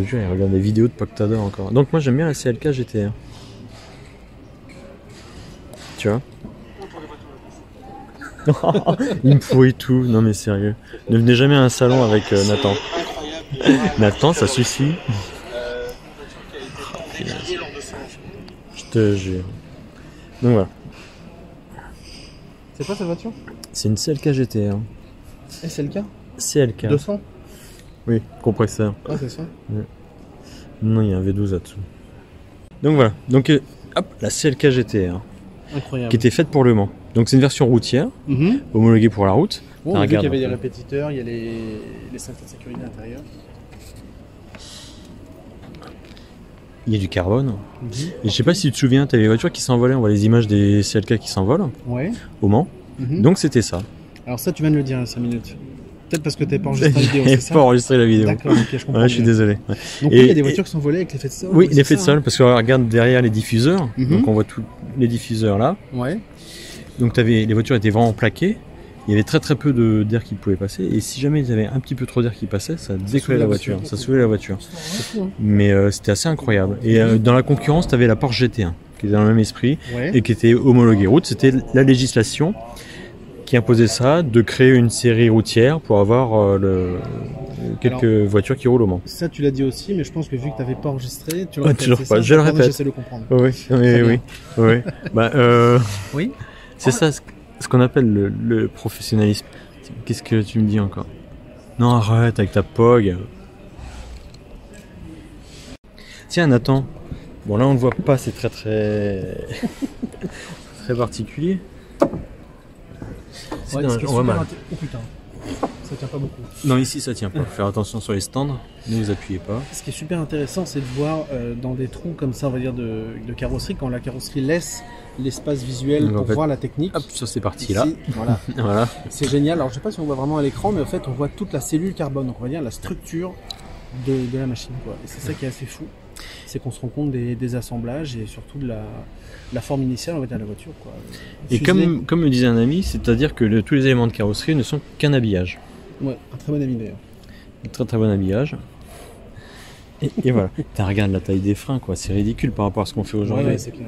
te jure, il regarde des vidéos de Poc t'adore encore. Donc moi j'aime bien la CLK GTR. Tu vois. Il me pourrit tout, non mais sérieux. Ne venez jamais à un salon avec Nathan. Nathan, ça suffit. Je te jure. Donc voilà. C'est quoi cette voiture? C'est une CLK GTR. SLK CLK. 200? Oui, compresseur. Ah, c'est ça. Ouais. Non, il y a un V12 là-dessous. Donc voilà. Donc hop, la CLK GTR. Incroyable. Qui était faite pour Le Mans. Donc c'est une version routière, homologuée pour la route. Bon, on a vu qu'il y avait des répétiteurs, il y a les ceintures de sécurité à l'intérieur. Il y a du carbone. Et je sais pas si tu te souviens, tu as les voitures qui s'envolaient, on voit les images des CLK qui s'envolent au Mans. Donc c'était ça. Alors ça, tu viens de le dire il y a 5 minutes. Peut-être parce que tu n'avais pas enregistré la vidéo, c'est ça? Pas enregistré la vidéo. D'accord, ok, je comprends. Ouais, je suis désolé. Ouais. Donc il y a des voitures qui s'envolaient avec l'effet de sol. Oui, l'effet de sol, parce qu'on regarde derrière les diffuseurs. Donc on voit tous les diffuseurs là. Ouais. Donc les voitures étaient vraiment plaquées. Il y avait très peu d'air qui pouvait passer. Et si jamais il y avait un petit peu trop d'air qui passait, ça décollait la voiture. Ça soulevait la voiture. Mais c'était assez incroyable. Et dans la concurrence, tu avais la Porsche GT1, qui était dans le même esprit et qui était homologuée route. C'était la législation qui imposait ça, de créer une série routière pour avoir quelques voitures qui roulent au Mans. Ça, tu l'as dit aussi, mais je pense que vu que tu n'avais pas enregistré, tu le répètes. Toujours pas, je le répète. J'essaie de le comprendre. Oui. Bah, oui. C'est ça ce qu'on appelle le professionnalisme. Qu'est-ce que tu me dis encore? Non, arrête avec ta POG. Tiens, Nathan. Bon, là, on ne voit pas, c'est très particulier. Ouais, on voit mal. Oh putain, ça tient pas beaucoup. Non, ici ça tient pas. Faut faire attention sur les stands, ne vous appuyez pas. Ce qui est super intéressant, c'est de voir dans des trous comme ça, on va dire de carrosserie, quand la carrosserie laisse l'espace visuel pour voir la technique. Hop, ça c'est parti ici, là. Voilà. Voilà. C'est génial. Alors je sais pas si on voit vraiment à l'écran, mais en fait on voit toute la cellule carbone, donc on va dire la structure de la machine, quoi. Et c'est ça qui est assez fou. C'est qu'on se rend compte des assemblages et surtout de la forme initiale, on va dire, de la voiture, quoi. Et comme me disait un ami, c'est-à-dire que tous les éléments de carrosserie ne sont qu'un habillage. Ouais, un très bon ami d'ailleurs. Un très bon habillage. Et voilà. Regarde la taille des freins, quoi. C'est ridicule par rapport à ce qu'on fait aujourd'hui. Ouais, c'est clair.